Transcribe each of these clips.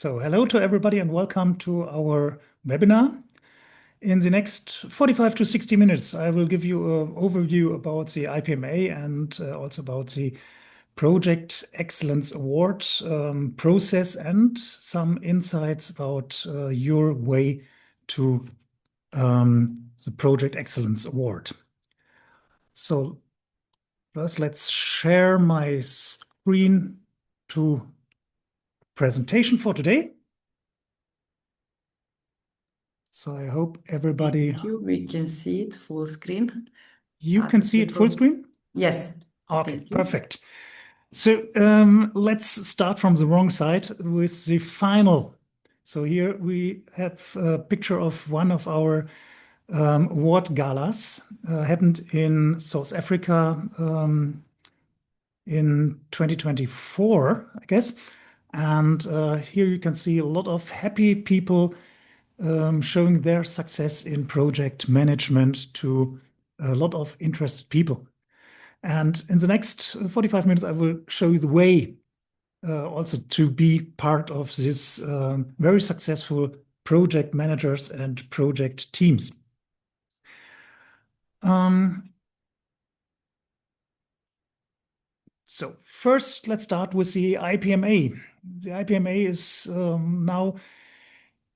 So hello to everybody and welcome to our webinar. In the next 45 to 60 minutes, I will give you an overview about the IPMA and also about the Project Excellence Award process and some insights about your way to the Project Excellence Award. So first, let's share my screen to presentation for today. So I hope everybody... Thank you. We can see it full screen. You can see it full screen? Yes. Okay, perfect. So let's start from the wrong side with the final. So here we have a picture of one of our award galas happened in South Africa in 2024, I guess. And here you can see a lot of happy people showing their success in project management to a lot of interested people. And in the next 45 minutes, I will show you the way also to be part of this very successful project managers and project teams. So first, let's start with the IPMA. The IPMA is now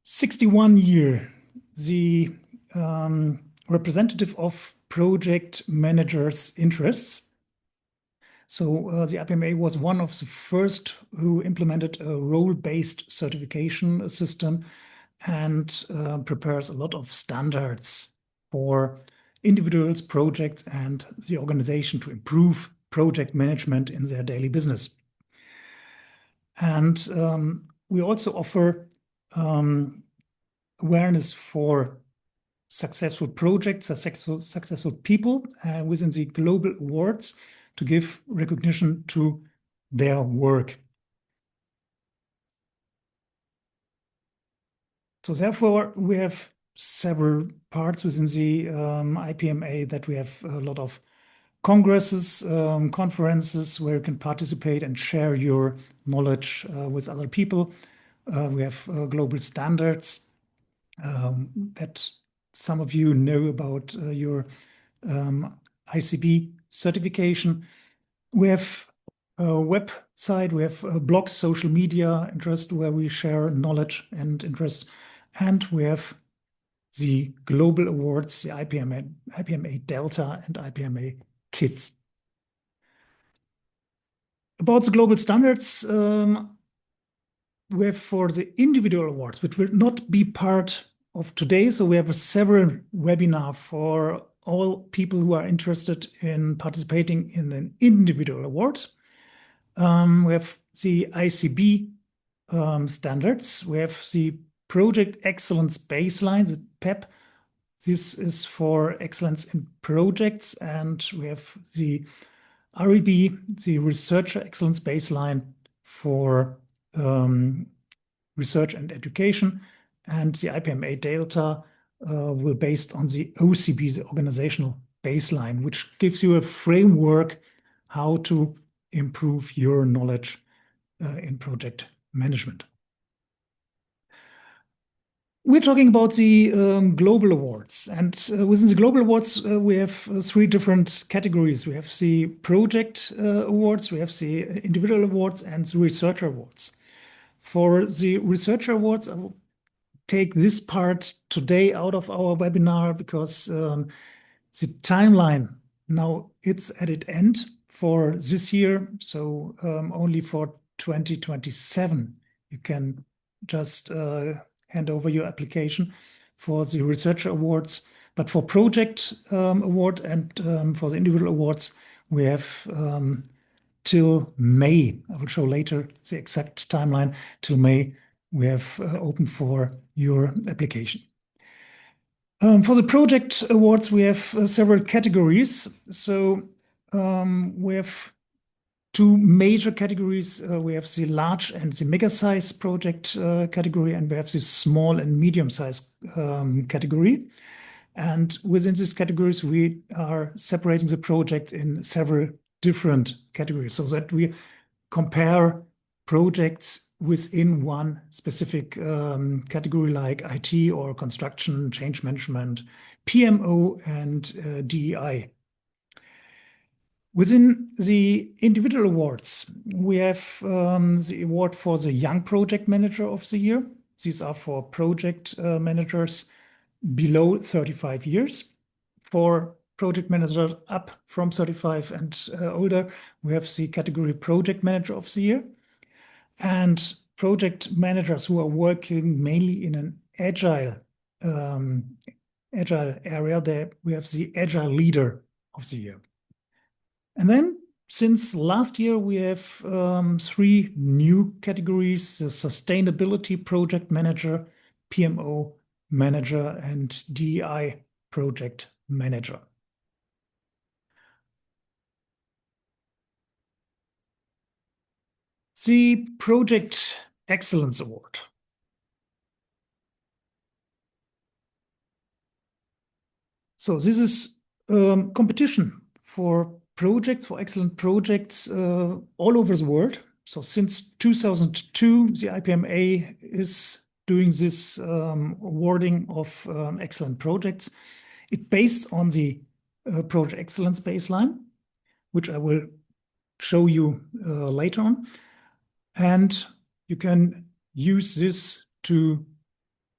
61 years the representative of project managers' interests. So the IPMA was one of the first who implemented a role-based certification system and prepares a lot of standards for individuals, projects, and the organization to improve project management in their daily business. And we also offer awareness for successful projects, successful people within the global awards to give recognition to their work. So therefore, we have several parts within the IPMA that we have a lot of congresses, conferences where you can participate and share your knowledge with other people. We have global standards that some of you know about your ICB certification. We have a website, we have blogs, social media interest where we share knowledge and interest, and we have the global awards, the IPMA Delta and IPMA Kids. About the global standards, we have for the individual awards, which will not be part of today. So we have several webinars for all people who are interested in participating in an individual award. We have the ICB standards. We have the Project Excellence Baseline, the PEP. This is for excellence in projects. And we have the REB, the Researcher Excellence Baseline for research and education. And the IPMA Delta will be based on the OCB, the Organizational Baseline, which gives you a framework how to improve your knowledge in project management. We're talking about the global awards, and within the global awards, we have three different categories. We have the project awards, we have the individual awards, and the researcher awards. For the researcher awards, I will take this part today out of our webinar because the timeline now it's at its end for this year. So only for 2027, you can just hand over your application for the researcher awards. But for project award and for the individual awards, we have till May. I will show later the exact timeline. Till May, we have open for your application. For the project awards, we have several categories. So we have two major categories. We have the large and the mega size project category, and we have the small and medium size category. And within these categories, we are separating the project in several different categories so that we compare projects within one specific category like IT or construction, change management, PMO, and DEI. Within the individual awards, we have the award for the Young Project Manager of the Year. These are for project managers below 35 years. For project managers up from 35 and older, we have the category Project Manager of the Year. And project managers who are working mainly in an agile area, there we have the Agile Leader of the Year. And then since last year, we have 3 new categories: the Sustainability Project Manager, PMO Manager, and DEI Project Manager. The Project Excellence Award. So this is competition for projects, for excellent projects all over the world. So since 2002, the IPMA is doing this awarding of excellent projects. It's based on the Project Excellence baseline, which I will show you later on. And you can use this to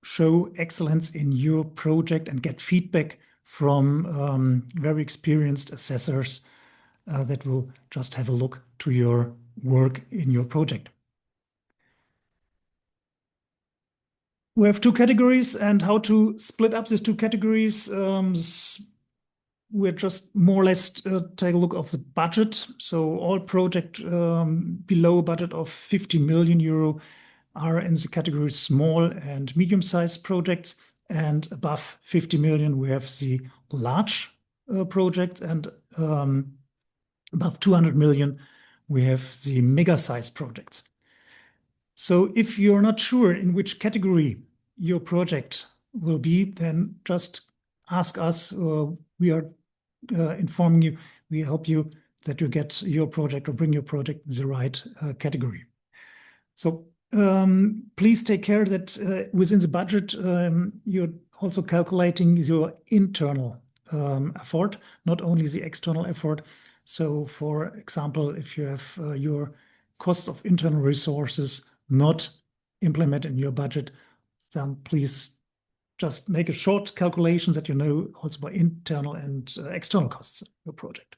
show excellence in your project and get feedback from very experienced assessors that will just have a look to your work in your project. We have 2 categories, and how to split up these 2 categories. We're just more or less take a look of the budget. So all projects below a budget of 50 million euro are in the category small and medium-sized projects, and above 50 million we have the large projects, and above 200 million we have the mega-sized projects. So if you're not sure in which category your project will be, then just ask us. We are informing you, we help you that you get your project or bring your project in the right category. So please take care that within the budget, you're also calculating your internal effort, not only the external effort. So for example, if you have your cost of internal resources not implemented in your budget, then please just make a short calculation that you know also about internal and external costs of your project.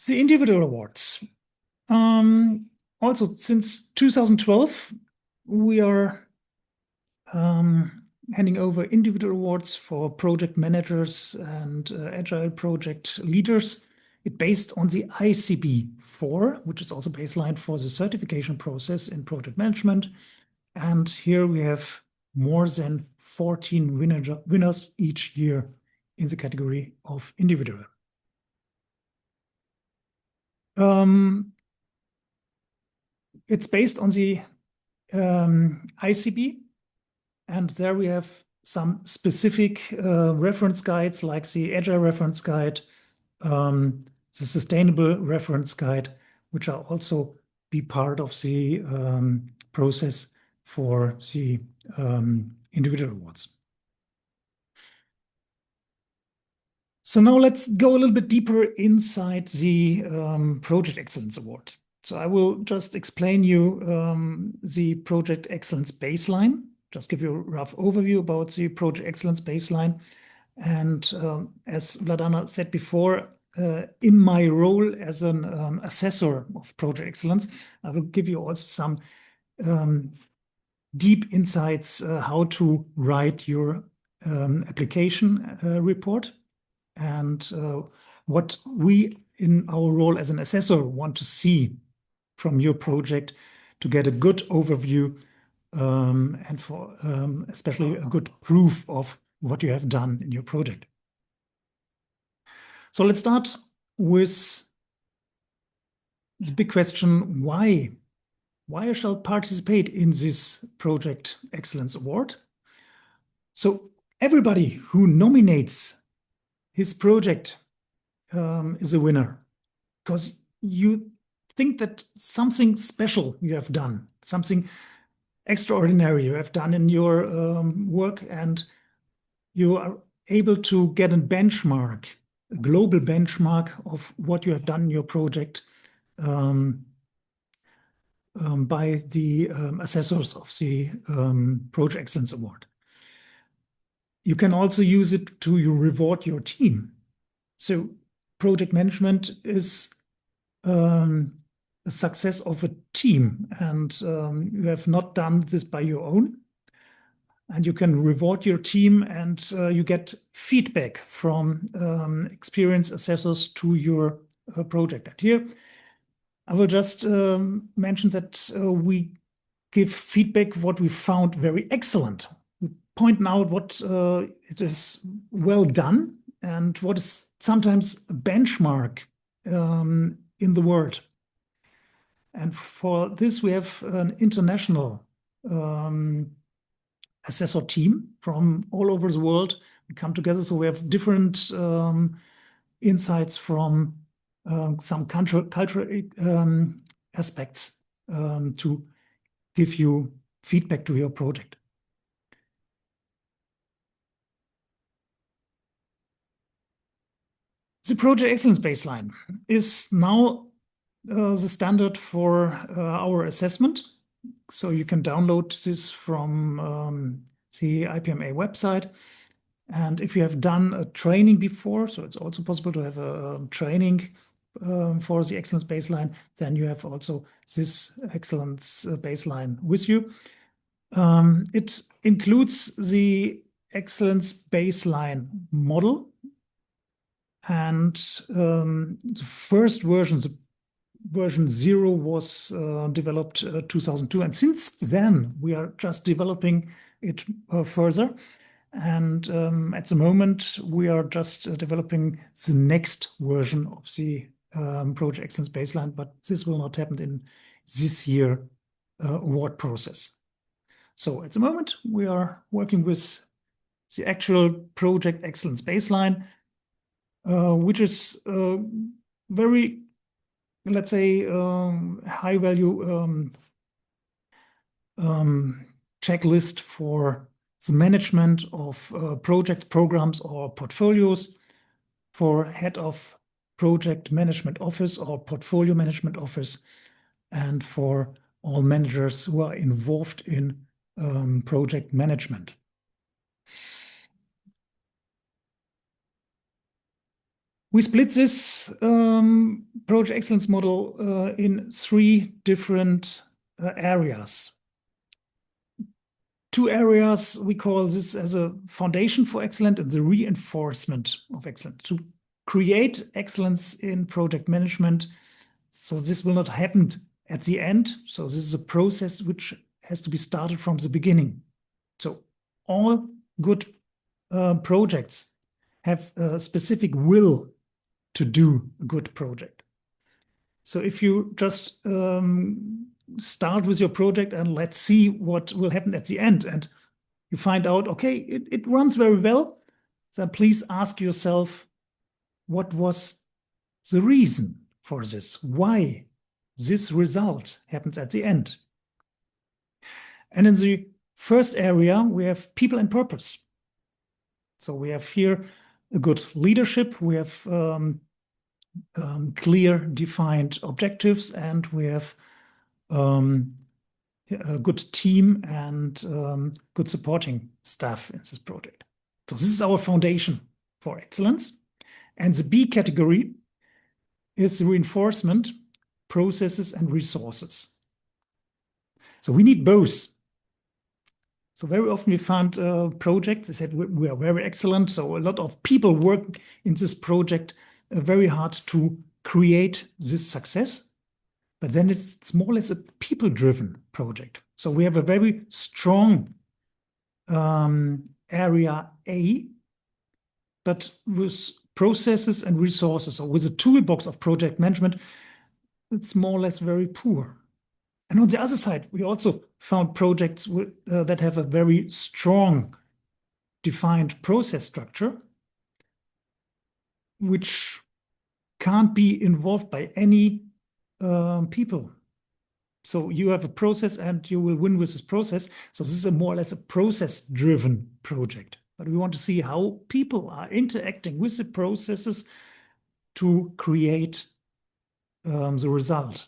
The individual awards. Also, since 2012, we are handing over individual awards for project managers and agile project leaders. It's based on the ICB 4, which is also baseline for the certification process in project management. And here we have more than 14 winners each year in the category of individual. It's based on the ICB, and there we have some specific reference guides like the Agile Reference Guide, the Sustainable Reference Guide, which are also be part of the process for the individual awards. So now let's go a little bit deeper inside the Project Excellence Award. So I will just explain you the Project Excellence baseline, just give you a rough overview about the Project Excellence baseline. And as Vladana said before, in my role as an assessor of Project Excellence, I will give you also some deep insights how to write your application report, and what we in our role as an assessor want to see from your project to get a good overview and for especially a good proof of what you have done in your project. So let's start with the big question: why I shall participate in this Project Excellence Award? So everybody who nominates his project is a winner, because you think that something special you have done, something extraordinary you have done in your work, and you are able to get a benchmark, a global benchmark of what you have done in your project by the assessors of the Project Excellence Award. You can also use it to reward your team. So project management is a success of a team, and you have not done this by your own. And you can reward your team, and you get feedback from experienced assessors to your project. And here, I will just mention that we give feedback what we found very excellent. We point out what it is well done and what is sometimes a benchmark in the world. And for this, we have an international assessor team from all over the world. We come together, so we have different insights from some cultural aspects to give you feedback to your project. The Project Excellence Baseline is now the standard for our assessment. So you can download this from the IPMA website. And if you have done a training before, so it's also possible to have a training for the Excellence Baseline, then you have also this Excellence Baseline with you. It includes the Excellence Baseline model. And the first version, the version 0, was developed 2002. And since then, we are just developing it further. And at the moment, we are just developing the next version of the Project Excellence Baseline, but this will not happen in this year award process. So at the moment, we are working with the actual Project Excellence Baseline, which is very, let's say, high value checklist for the management of project programs or portfolios for head of project management office or portfolio management office, and for all managers who are involved in project management. We split this Project Excellence model in 3 different areas. 2 areas, we call this as a foundation for excellence and the reinforcement of excellence. To create excellence in project management, so this will not happen at the end. So this is a process which has to be started from the beginning. So all good projects have a specific will to do a good project. So if you just start with your project and let's see what will happen at the end, and you find out, okay, it runs very well, then please ask yourself, what was the reason for this? Why this result happens at the end? And in the first area, we have people and purpose. So we have here a good leadership, we have clear defined objectives, and we have a good team and good supporting staff in this project. So this is our foundation for excellence. And the B category is the reinforcement, processes and resources. So we need both. So very often we find projects, they said we are very excellent, so a lot of people work in this project very hard to create this success. But then it's more or less a people-driven project. So we have a very strong area A, but with processes and resources, or with a toolbox of project management, it's more or less very poor. And on the other side, we also found projects that have a very strong defined process structure, which can't be involved by any people. So you have a process and you will win with this process. So this is a more or less a process-driven project. But we want to see how people are interacting with the processes to create the result.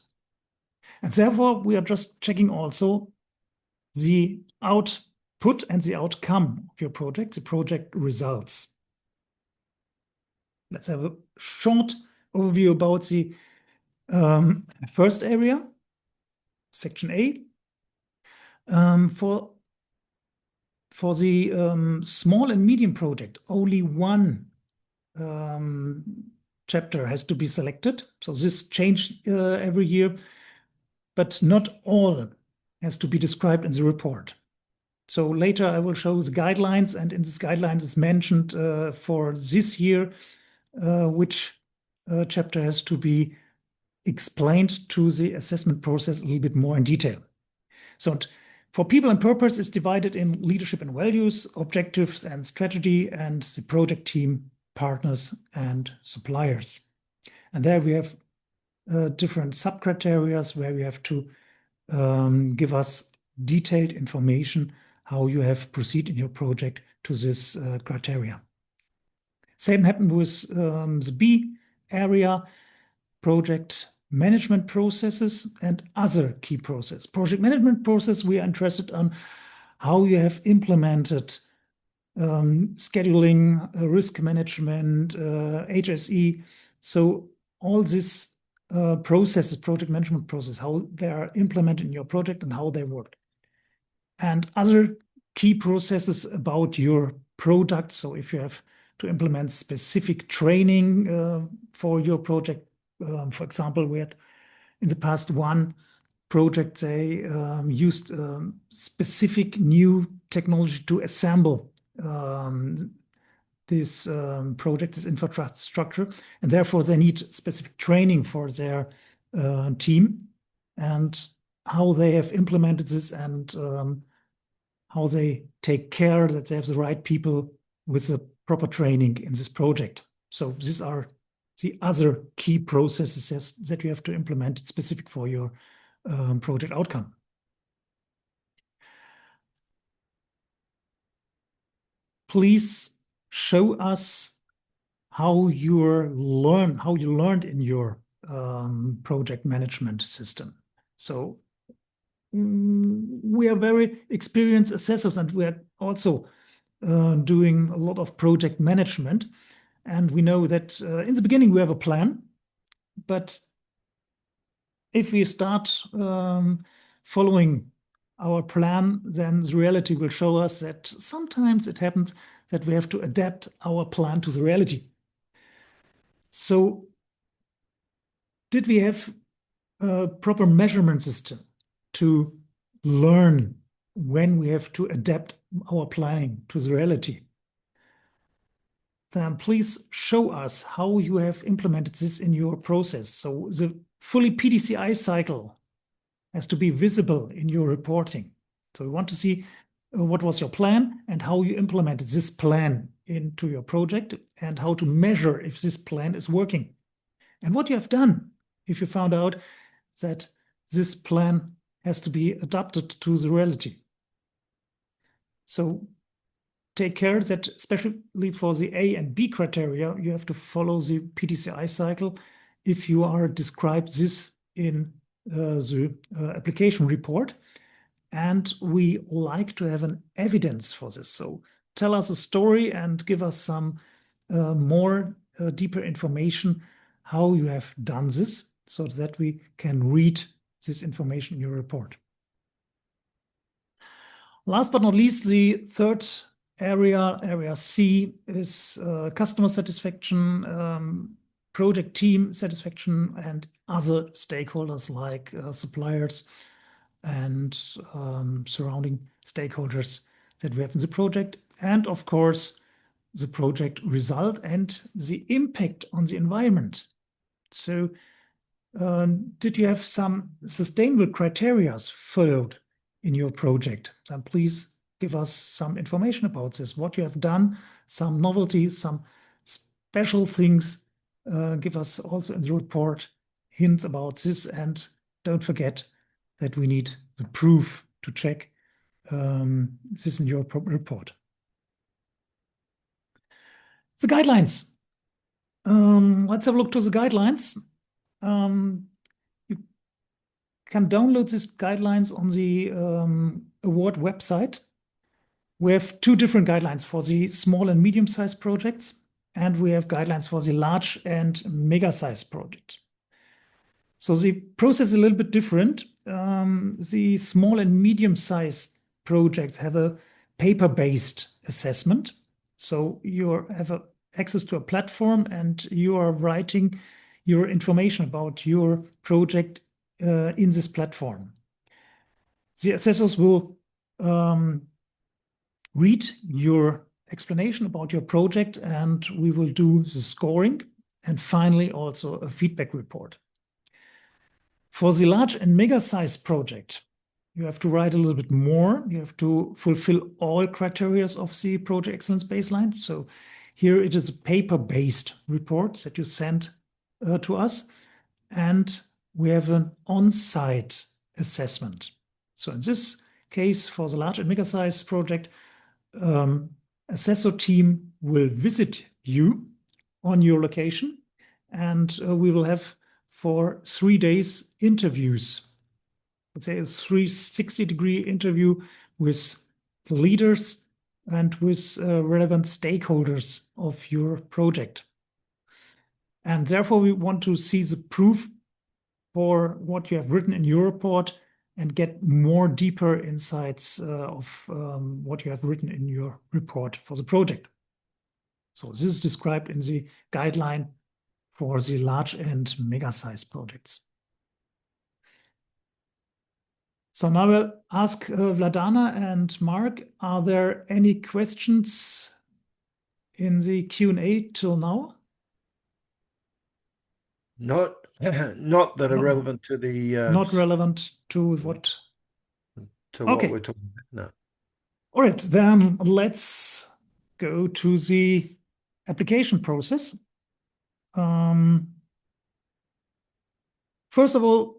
And therefore, we are just checking also the output and the outcome of your project, the project results. Let's have a short overview about the first area, section A. For the small and medium project, only one chapter has to be selected. So this changes every year, but not all has to be described in the report. So later I will show the guidelines, and in this guidelines is mentioned for this year which chapter has to be explained to the assessment process a little bit more in detail. So for people and purpose, it's divided in leadership and values, objectives and strategy, and the project team, partners, and suppliers. And there we have different sub-criteria where we have to give us detailed information how you have proceeded in your project to this criteria. Same happened with the B area, project management processes and other key process. Project management process, we are interested on how you have implemented scheduling, risk management, HSE. So all these processes, project management process, how they are implemented in your project and how they work. And other key processes about your product. So if you have to implement specific training for your project, for example, we had in the past one project, they used specific new technology to assemble this project, this infrastructure, and therefore they need specific training for their team and how they have implemented this and how they take care that they have the right people with the proper training in this project. So these are the other key processes that you have to implement specific for your project outcome. Please show us how you learned in your project management system. So we are very experienced assessors, and we are also doing a lot of project management. And we know that in the beginning we have a plan, but if we start following our plan, then the reality will show us that sometimes it happens that we have to adapt our plan to the reality. So did we have a proper measurement system to learn when we have to adapt our planning to the reality? Then please show us how you have implemented this in your process. So the fully PDCI cycle has to be visible in your reporting. So we want to see what was your plan and how you implemented this plan into your project and how to measure if this plan is working. And what you have done if you found out that this plan has to be adapted to the reality. So take care that, especially for the A and B criteria, you have to follow the PDCI cycle if you are described this in the application report. And we like to have an evidence for this. So tell us a story and give us some more deeper information how you have done this so that we can read this information in your report. Last but not least, the third area C, is customer satisfaction, project team satisfaction, and other stakeholders like suppliers and surrounding stakeholders that we have in the project. And of course, the project result and the impact on the environment. So did you have some sustainable criteria followed in your project? Then please give us some information about this, what you have done, some novelties, some special things. Give us also in the report hints about this. And don't forget that we need the proof to check this in your report. The guidelines. Let's have a look to the guidelines. You can download these guidelines on the award website. We have two different guidelines for the small and medium-sized projects, and we have guidelines for the large and mega-sized project. So the process is a little bit different. The small and medium-sized projects have a paper-based assessment. So you have access to a platform and you are writing your information about your project in this platform. The assessors will read your explanation about your project, and we will do the scoring and finally also a feedback report. For the large and mega-sized project, you have to write a little bit more. You have to fulfill all criteria of the Project Excellence Baseline. So here it is a paper-based report that you send to us. And we have an on-site assessment. So in this case, for the large and mega-sized project, assessor team will visit you on your location, and we will have for 3 days interviews. Let's say a 360-degree interview with the leaders and with relevant stakeholders of your project. And therefore, we want to see the proof for what you have written in your report and get more deeper insights of what you have written in your report for the project. So this is described in the guideline for the large and mega-sized projects. So now I'll ask Vladana and Mark, are there any questions in the Q&A till now? Not that are relevant to the not relevant to what what we're talking about. No. All right, then let's go to the application process. First of all,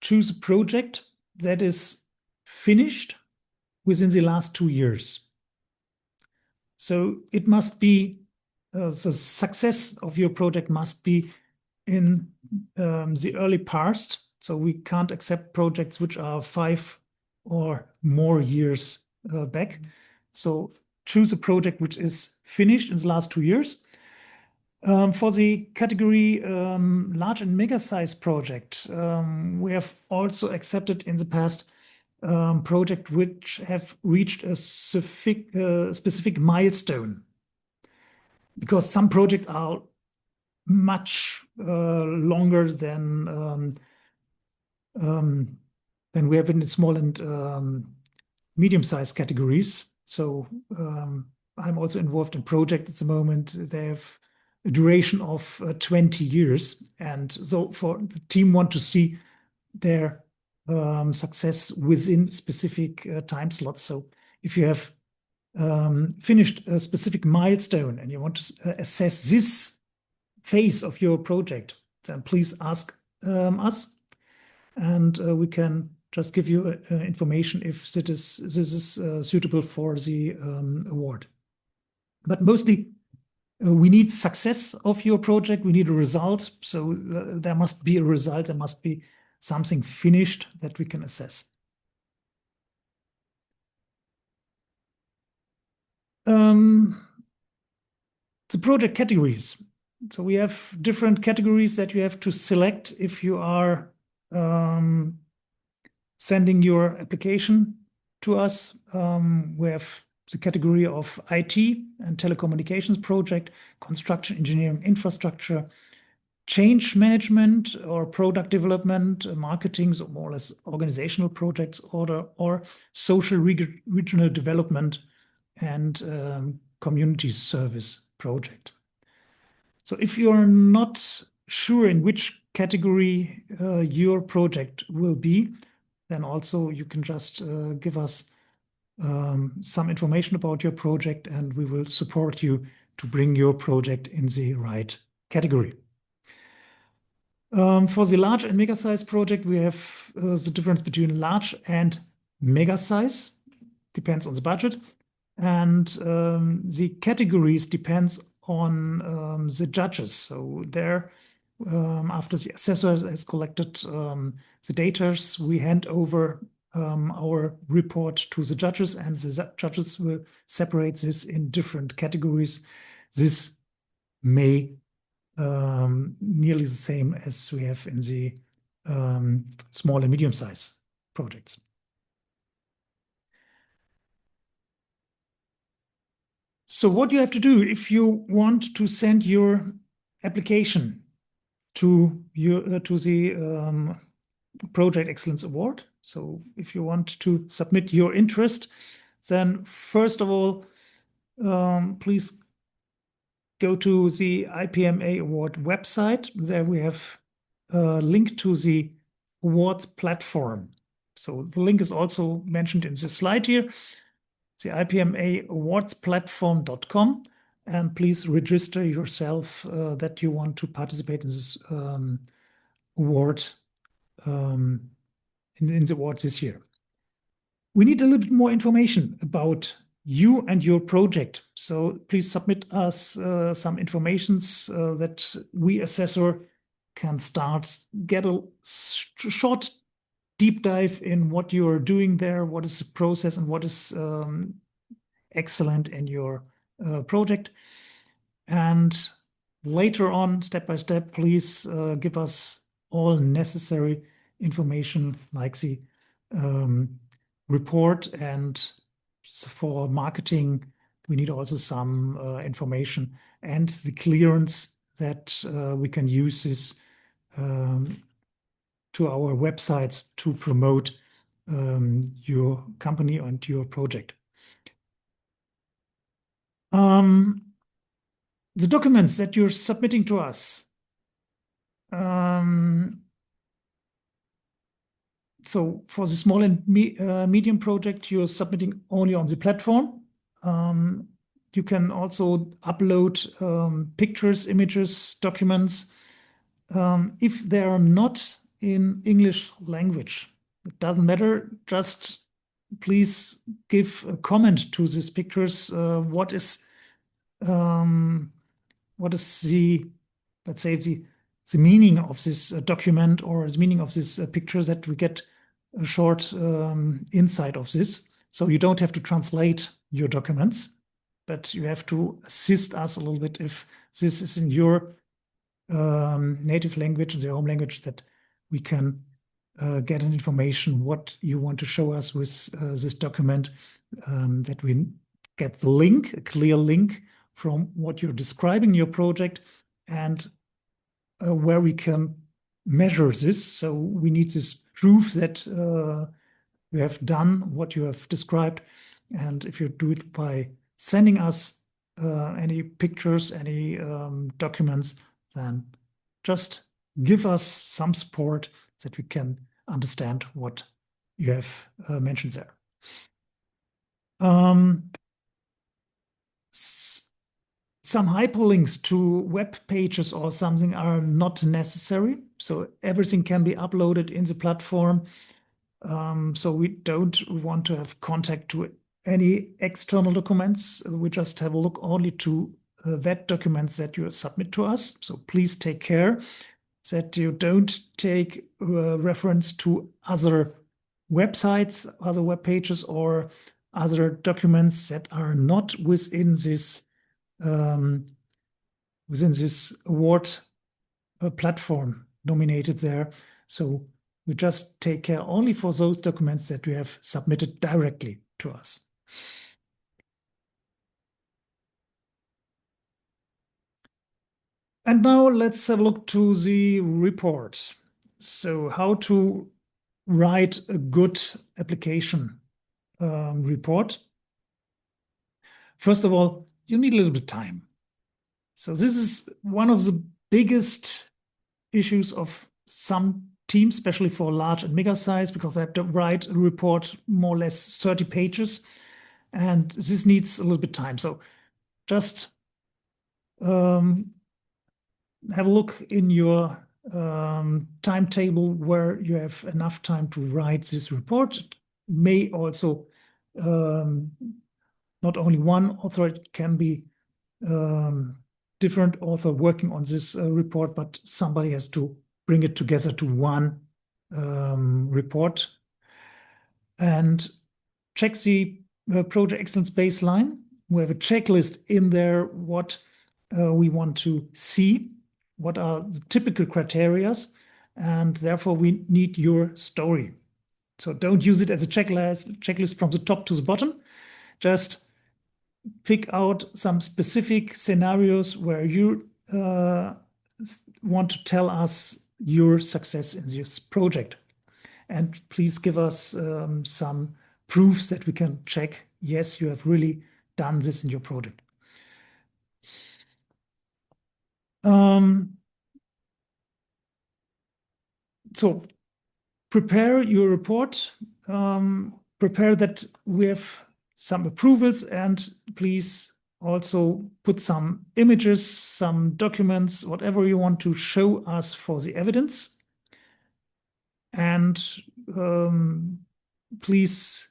choose a project that is finished within the last 2 years. So it must be the success of your project must be in the early past. So we can't accept projects which are 5 or more years back. So choose a project which is finished in the last 2 years. For the category large and mega-sized project, we have also accepted in the past projects which have reached a specific milestone. Because some projects are much longer than we have in the small and medium-sized categories. So I'm also involved in projects at the moment. They have a duration of 20 years. And so for the team want to see their success within specific time slots. So if you have finished a specific milestone and you want to assess this phase of your project, then please ask us, and we can just give you information if this is suitable for the award. But mostly, we need success of your project. We need a result. So there must be a result. There must be something finished that we can assess. The project categories. So we have different categories that you have to select if you are sending your application to us. We have the category of IT and telecommunications project, construction, engineering, infrastructure, change management or product development, marketing, so more or less organizational projects, or social regional development and community service project. So if you're not sure in which category your project will be, then also you can just give us some information about your project, and we will support you to bring your project in the right category. For the large and mega size project, we have the difference between large and mega size. Depends on the budget. And the categories depends on the judges. So there, after the assessor has collected the data, we hand over our report to the judges, and the judges will separate this in different categories. This may nearly the same as we have in the small and medium size projects. So what you have to do if you want to send your application to the Project Excellence Award. So if you want to submit your interest, then first of all, please go to the IPMA Award website. There we have a link to the awards platform. So the link is also mentioned in this slide here, the IPMAawardsplatform.com, and please register yourself that you want to participate in this award in the awards this year. We need a little bit more information about you and your project. So please submit us some informations that we assessor can get a short deep dive in what you are doing there, what is the process, and what is excellent in your project. And later on, step by step, please give us all necessary information like the report, and for marketing, we need also some information and the clearance that we can use this to our websites to promote your company and your project. The documents that you're submitting to us. So for the small and medium project, you're submitting only on the platform. You can also upload pictures, images, documents. If they are not in English language, it doesn't matter. Just please give a comment to these pictures. What is the, let's say, the meaning of this document, or the meaning of this picture, that we get a short insight of this. So you don't have to translate your documents, but you have to assist us a little bit if this is in your native language, your home language, that we can get an information what you want to show us with this document, that we get the link, a clear link from what you're describing in your project, and where we can measure this. So we need this proof that you have done what you have described. And if you do it by sending us any pictures, any documents, then just give us some support that we can understand what you have mentioned there. Some hyperlinks to web pages or something are not necessary. So everything can be uploaded in the platform. So we don't want to have contact to any external documents. We just have a look only to that documents that you submit to us. So please take care that you don't take reference to other websites, other web pages, or other documents that are not within this award platform nominated there. So we just take care only for those documents that we have submitted directly to us. And now let's have a look to the report. So how to write a good application report. First of all, you need a little bit of time. So this is one of the biggest issues of some teams, especially for large and mega size, because I have to write a report more or less 30 pages, and this needs a little bit of time. So just have a look in your timetable where you have enough time to write this report. It may also not only one author, it can be different author working on this report, but somebody has to bring it together to one report. And check the Project Excellence baseline. We have a checklist in there what we want to see, what are the typical criteria, and therefore we need your story. So don't use it as a checklist from the top to the bottom. Just pick out some specific scenarios where you want to tell us your success in this project. And please give us some proofs that we can check, yes, you have really done this in your project. So prepare your report, prepare that we have some approvals, and please also put some images, some documents, whatever you want to show us for the evidence. And please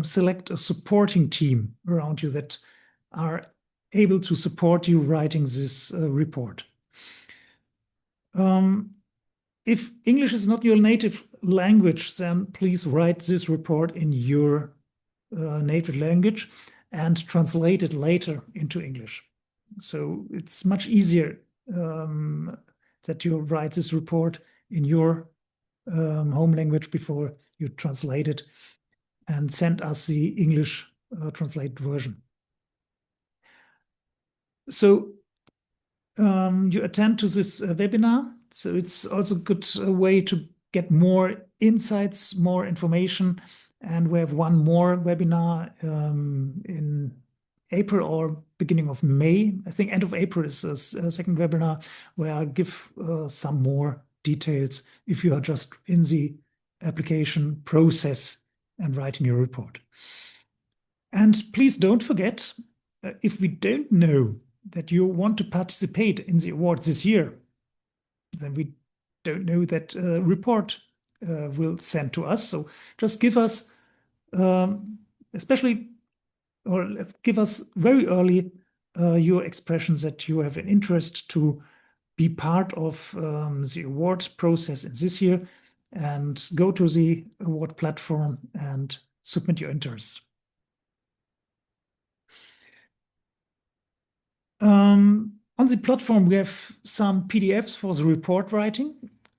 select a supporting team around you that are able to support you writing this report. If English is not your native language, then please write this report in your native language and translate it later into English. So it's much easier that you write this report in your home language before you translate it and send us the English translated version. So you attend to this webinar. So it's also a good way to get more insights, more information. And we have one more webinar in April or beginning of May. I think end of April is a second webinar where I'll give some more details if you are just in the application process and writing your report. And please don't forget, if we don't know that you want to participate in the awards this year, then we don't know that report will send to us. So just give us, give us very early your expressions that you have an interest to be part of the award process in this year, and go to the award platform and submit your interests. On the platform, we have some PDFs for the report writing,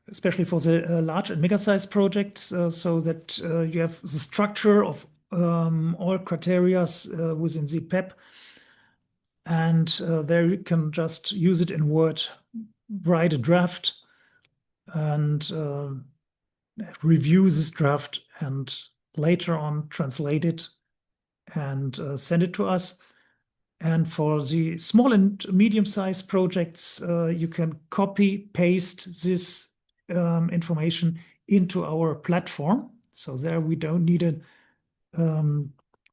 especially for the large and mega-sized projects, so that you have the structure of all criteria within the PEP. And there you can just use it in Word, write a draft, and review this draft, and later on translate it and send it to us. And for the small and medium-sized projects, you can copy, paste this information into our platform. So there we don't need a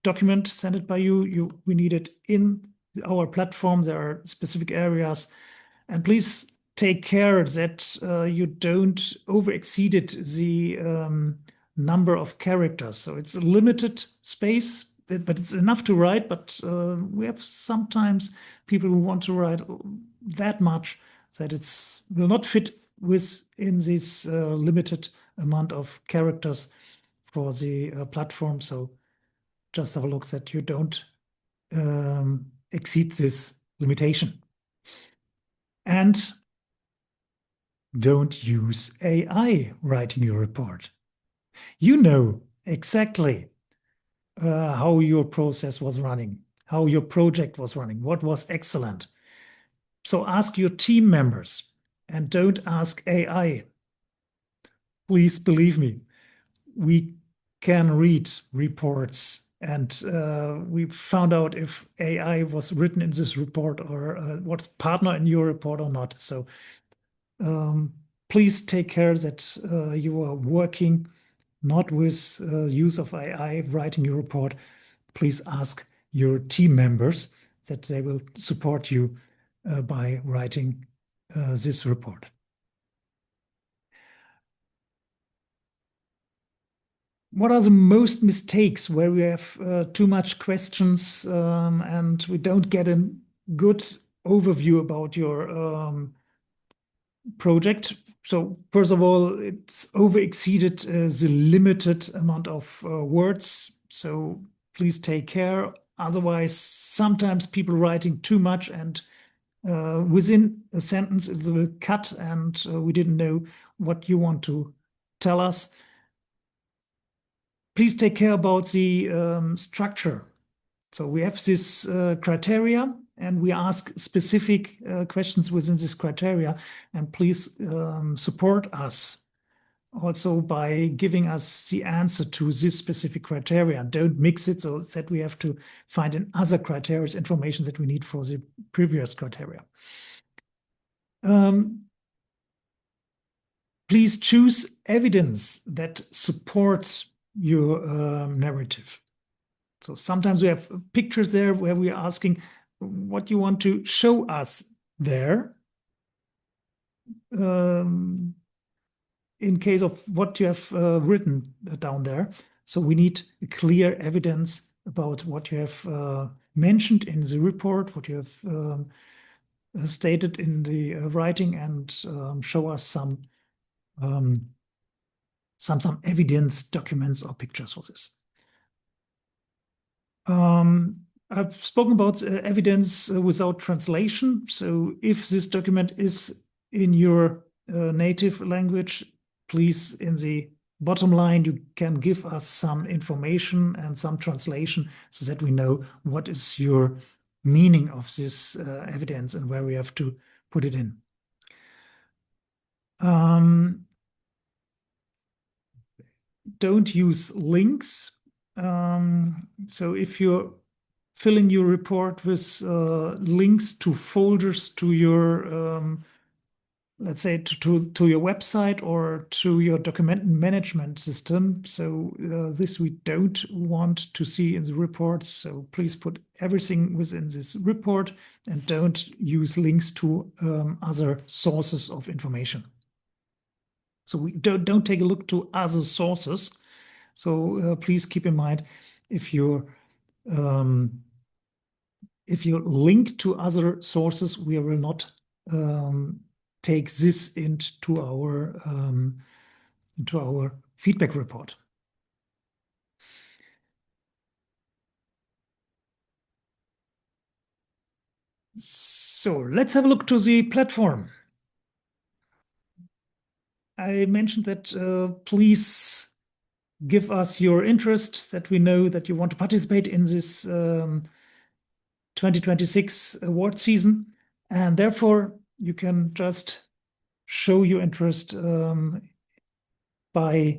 document sent it by you. We need it in our platform. There are specific areas. And please take care that you don't over-exceed the number of characters. So it's a limited space, but it's enough to write. But we have sometimes people who want to write that much that it will not fit within this limited amount of characters for the platform. So just have a look that you don't exceed this limitation. And don't use AI writing your report. You know exactly how your process was running, how your project was running, what was excellent. So ask your team members and don't ask AI. Please believe me, we can read reports, and we found out if AI was written in this report or what's partner in your report or not. So please take care that you are working not with use of AI writing your report. Please ask your team members that they will support you by writing this report. what are the most mistakes where we have too much questions and we don't get a good overview about your project? So first of all, it's over exceeded the limited amount of words. So please take care. Otherwise, sometimes people writing too much and within a sentence it will cut and we didn't know what you want to tell us. Please take care about the structure. So we have this criteria and we ask specific questions within this criteria, and please support us also by giving us the answer to this specific criteria. Don't mix it so that we have to find in other criteria information that we need for the previous criteria. Please choose evidence that supports your narrative. So sometimes we have pictures there where we are asking what you want to show us there. In case of what you have written down there. So we need clear evidence about what you have mentioned in the report, what you have stated in the writing, and show us some evidence, documents, or pictures for this. I've spoken about evidence without translation. So if this document is in your native language, please, in the bottom line, you can give us some information and some translation so that we know what is your meaning of this evidence and where we have to put it in. Don't use links. So if you're filling your report with links to folders to your let's say to your website or to your document management system. So this we don't want to see in the reports. So please put everything within this report and don't use links to other sources of information. So we don't take a look to other sources. So please keep in mind if you link to other sources, we will not take this into our feedback report. So let's have a look to the platform. I mentioned that please give us your interest, that we know that you want to participate in this 2026 award season, and therefore you can just show your interest by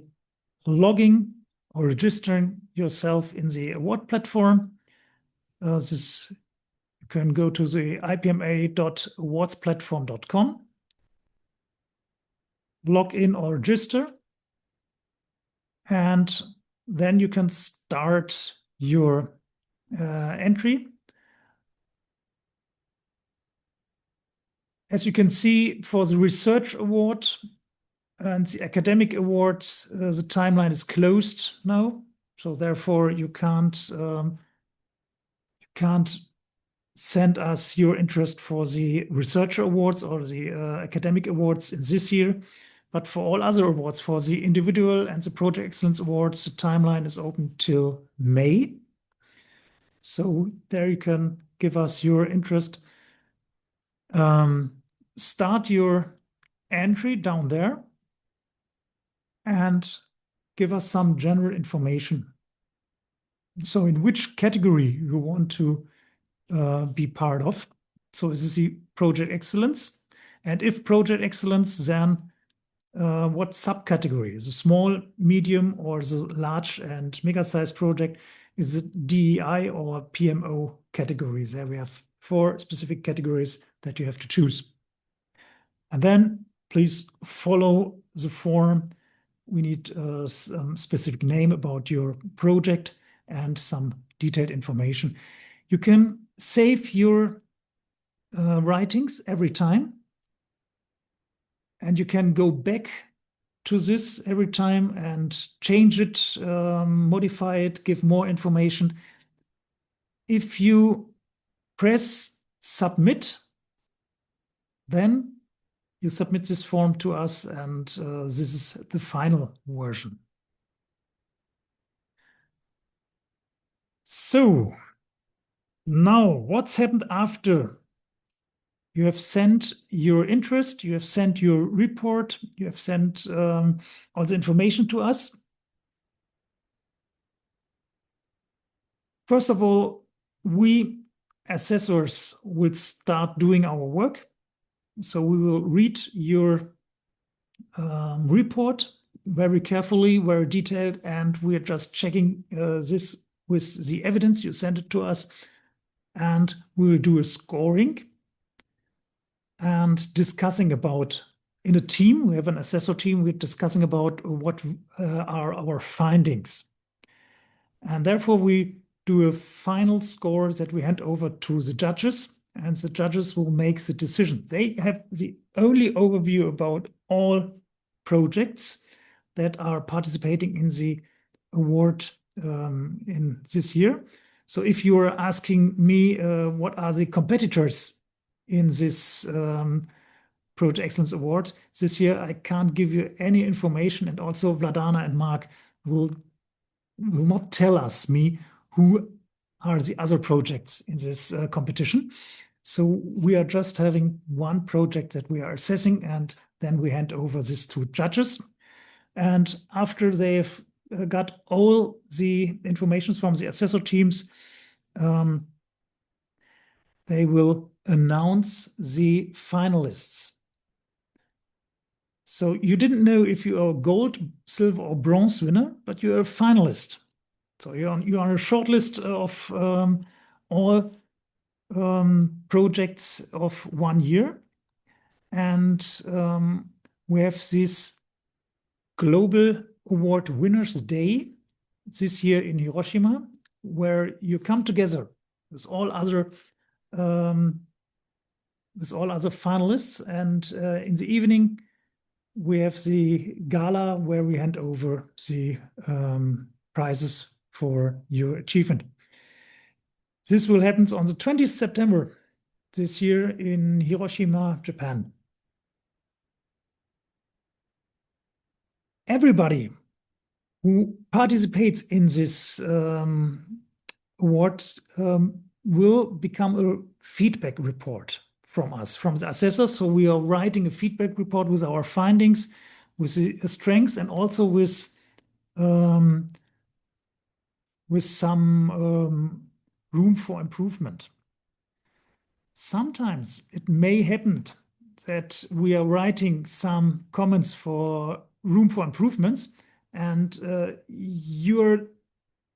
logging or registering yourself in the award platform. You can go to the ipma.awardsplatform.com, log in or register, and then you can start your entry. As you can see, for the research award and the academic awards, the timeline is closed now. So therefore, you can't send us your interest for the research awards or the academic awards in this year. But for all other awards, for the individual and the project excellence awards, the timeline is open till May. So there you can give us your interest. Start your entry down there and give us some general information. So in which category you want to be part of. So is this the project excellence? And if project excellence, then what subcategory? Is it small, medium, or is it large and mega-sized project? Is it DEI or PMO categories? There we have 4 specific categories that you have to choose. And then please follow the form. We need some specific name about your project and some detailed information. You can save your writings every time, and you can go back to this every time and change it, modify it, give more information. If you press submit, then you submit this form to us, and this is the final version. So now what's happened after you have sent your interest, you have sent your report, you have sent all the information to us? First of all, we assessors will start doing our work. So we will read your report very carefully, very detailed, and we are just checking this with the evidence. You send it to us, and we will do a scoring and discussing about, in a team, we have an assessor team, we're discussing about what are our findings. And therefore we do a final score that we hand over to the judges, and the judges will make the decision. They have the only overview about all projects that are participating in the award in this year. So if you are asking me what are the competitors in this Project Excellence Award this year, I can't give you any information, and also Vladana and Mark will not tell me who are the other projects in this competition. So we are just having one project that we are assessing, and then we hand over this to judges. And after they've got all the information from the assessor teams, they will announce the finalists. So you didn't know if you are a gold, silver, or bronze winner, but you're a finalist. So you're on a short list of all projects of 1 year. And we have this Global Award Winners Day this year in Hiroshima, where you come together with all other finalists, and in the evening we have the gala where we hand over the prizes for your achievement. This will happen on the 20th September this year in Hiroshima, Japan. Everybody who participates in this awards will become a feedback report from us, from the assessors. So we are writing a feedback report with our findings, with the strengths, and also with some room for improvement. Sometimes it may happen that we are writing some comments for room for improvements, and you're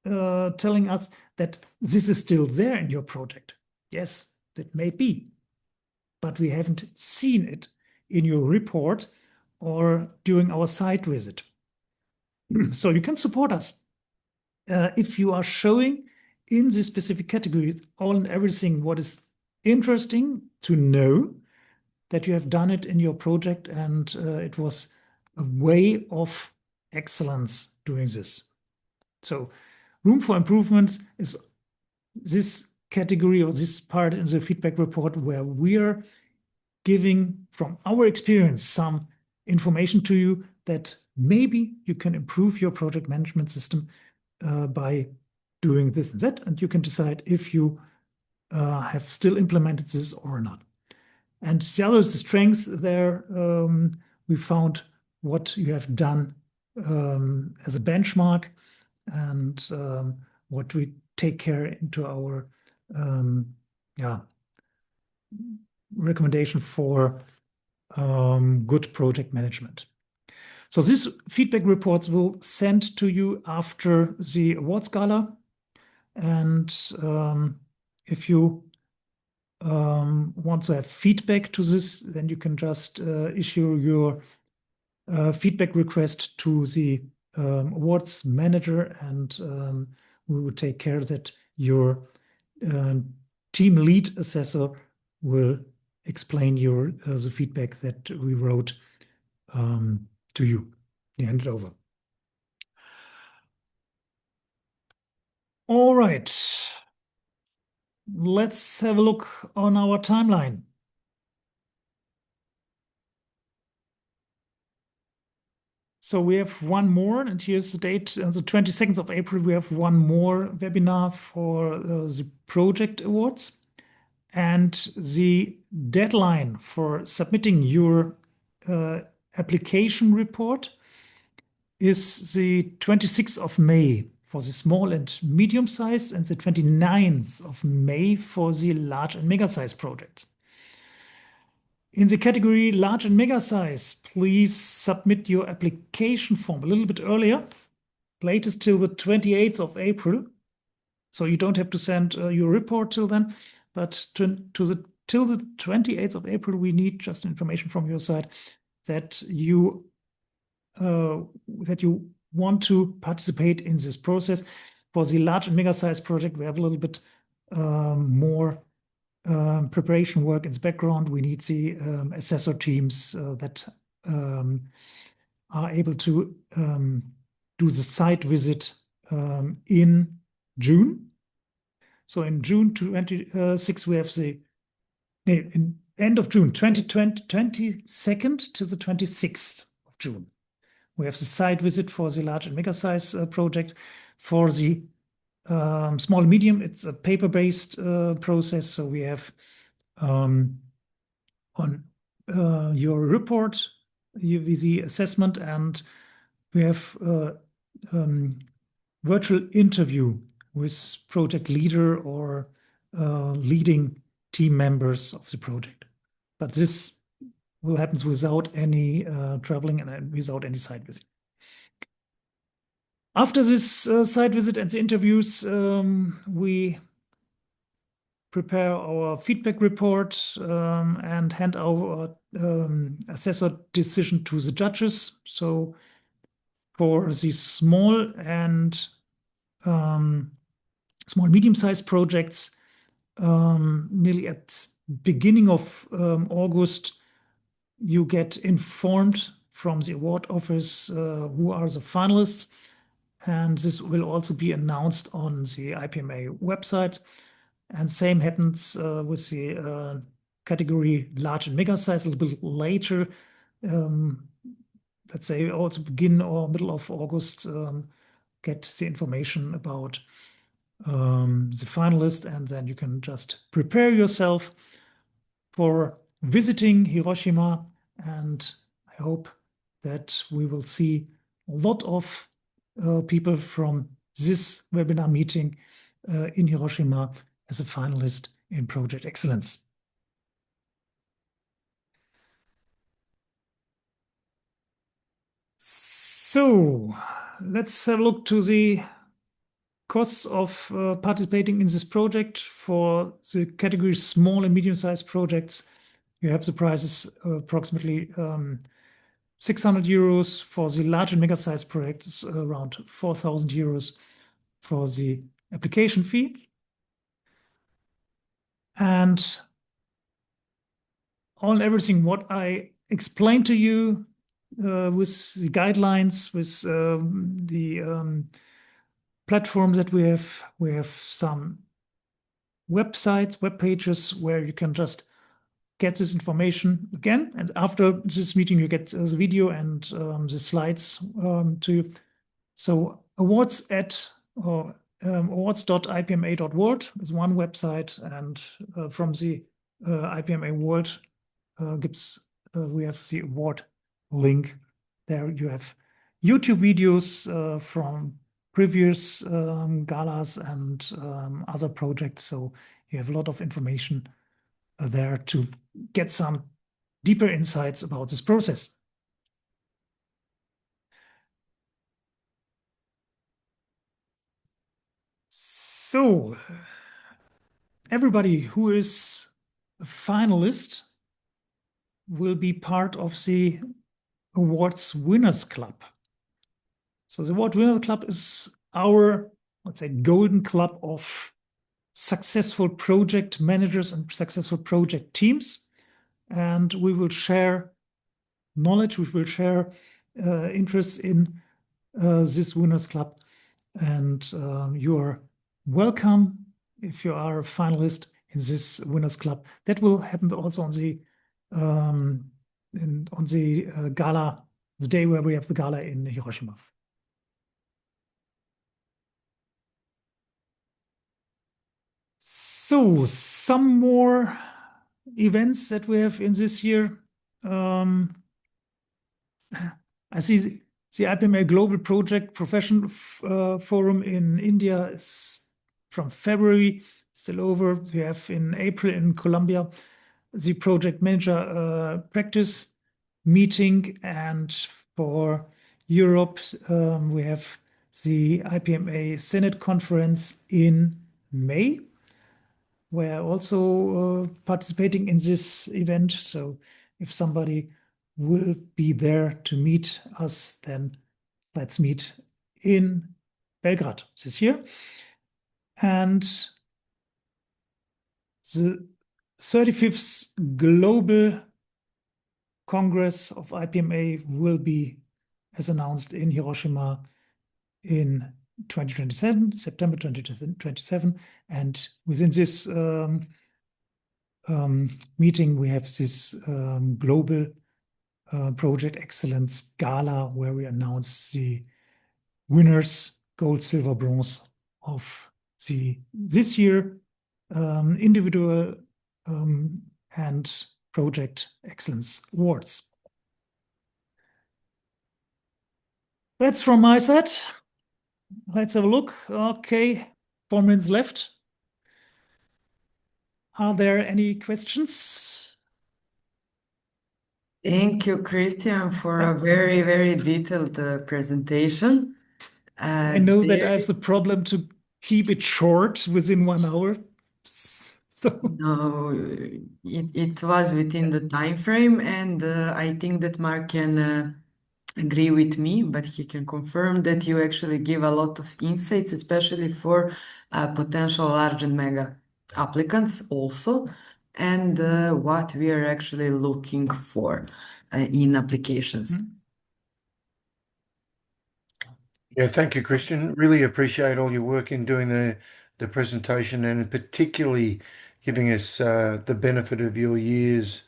telling us that this is still there in your project. Yes, that may be, but we haven't seen it in your report or during our site visit. So you can support us if you are showing in these specific categories all and everything what is interesting to know that you have done it in your project, and it was a way of excellence doing this. So room for improvement is this category or this part in the feedback report where we are giving from our experience some information to you that maybe you can improve your project management system by doing this and that, and you can decide if you have still implemented this or not. And the other is the strengths there. We found what you have done as a benchmark, and what we take care into our recommendation for good project management. So these feedback reports will send to you after the awards gala, and if you want to have feedback to this, then you can just issue your feedback request to the awards manager, and we will take care that your team lead assessor will explain the feedback that we wrote to you. you hand it over. All right. Let's have a look on our timeline. So we have one more, and here's the date. On the 22nd of April, we have one more webinar for the project awards. And the deadline for submitting your application report is the 26th of May for the small and medium size, and the 29th of May for the large and mega size projects. In the category large and mega size, please submit your application form a little bit earlier, latest till the 28th of April. So you don't have to send your report till then, but till the 28th of April, we need just information from your side that you want to participate in this process. For the large and mega size project, we have a little bit more preparation work in the background. We need the assessor teams that are able to do the site visit in June. So in June 26, we have in end of June, 22nd to the 26th of June. We have the site visit for the large and mega size projects. For the small and medium, it's a paper-based process. So we have on your report, the assessment, and we have virtual interview with project leader or leading team members of the project. But this will happen without any traveling and without any site visit. After this site visit and the interviews, we prepare our feedback report and hand our assessor decision to the judges. So for the small and medium-sized projects, nearly at beginning of August, you get informed from the award office who are the finalists, and this will also be announced on the IPMA website. And same happens with the category large and mega size a little bit later. Let's say also begin or middle of August, get the information about the finalist, and then you can just prepare yourself for visiting Hiroshima. And I hope that we will see a lot of people from this webinar meeting in Hiroshima as a finalist in Project Excellence. So let's have a look to the costs of participating in this project. For the category small and medium-sized projects, you have the prices approximately 600 euros. For the large and mega-sized projects, around 4,000 euros for the application fee. And all and everything what I explained to you with the guidelines, with the platform that we have some websites, web pages where you can just get this information again. And after this meeting, you get the video and the slides to you. So awards.ipma.world is one website, and from the IPMA World we have the award link. There you have YouTube videos from previous galas and other projects. So you have a lot of information there to get some deeper insights about this process. So everybody who is a finalist will be part of the Awards Winners Club. So the Award Winners Club is our, let's say, golden club of successful project managers and successful project teams. And we will share knowledge, we will share interest in this Winners Club. And you are welcome if you are a finalist in this Winners Club. That will happen also on the gala, the day where we have the gala in Hiroshima. So some more events that we have in this year. I see the IPMA Global Project Profession Forum in India is from February, still over. We have in April in Colombia the project manager practice meeting, and for Europe we have the IPMA Senate conference in May, where also participating in this event. So if somebody will be there to meet us, then let's meet in Belgrade this year. And the 35th Global Congress of IPMA will be, as announced, in Hiroshima in 2027, September 2027. And within this meeting, we have this global Project Excellence Gala, where we announce the winners, gold, silver, bronze, of this year individual and Project Excellence Awards. That's from my side. Let's have a look. Okay, 4 minutes left. Are there any questions? Thank you, Christian, for a very, very detailed presentation. I know that I have the problem to keep it short within 1 hour. So No, it was within the time frame, and I think that Mark can agree with me, but he can confirm that you actually give a lot of insights, especially for potential large and mega applicants also, and what we are actually looking for in applications. Yeah, thank you, Christian. Really appreciate all your work in doing the presentation, and particularly giving us the benefit of your years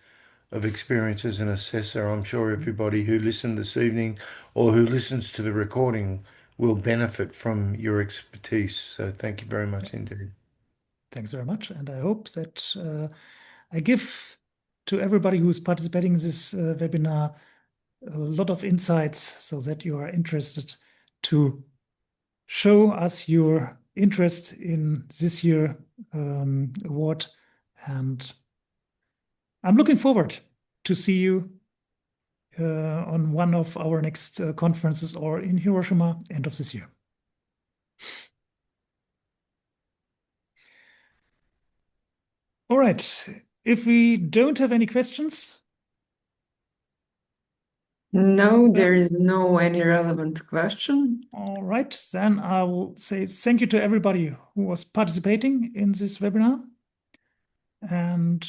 of experience as an assessor. I'm sure everybody who listened this evening or who listens to the recording will benefit from your expertise. So thank you very much indeed. Thanks very much. And I hope that I give to everybody who's participating in this webinar a lot of insights, so that you are interested to show us your interest in this year award. And I'm looking forward to see you on one of our next conferences, or in Hiroshima end of this year. All right. If we don't have any questions. No, there is no any relevant question. All right, then I will say thank you to everybody who was participating in this webinar. And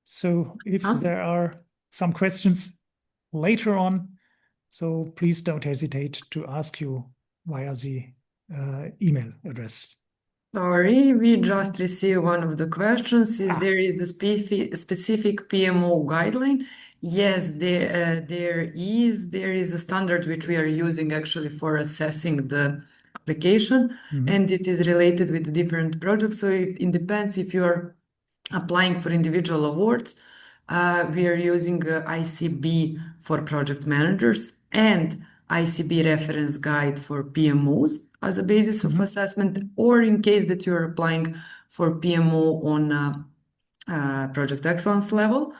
so if there are some questions later on, so please don't hesitate to ask you via the email address. Sorry, we just received one of the questions. Is there is a specific PMO guideline? Yes, there is. There is a standard which we are using actually for assessing the application, and it is related with the different projects. So it depends if you are applying for individual awards. We are using ICB for project managers and ICB reference guide for PMOs as a basis of assessment, or in case that you're applying for PMO on project excellence level,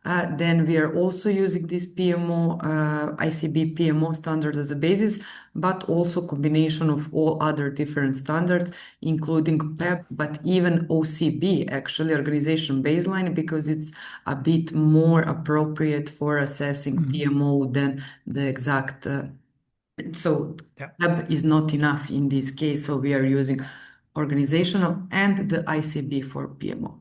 then we are also using this PMO, ICB PMO standard as a basis, but also combination of all other different standards, including PEP, but even OCB, actually organization baseline, because it's a bit more appropriate for assessing PMO than the exact. So PEP is not enough in this case, so we are using organizational and the ICB for PMO.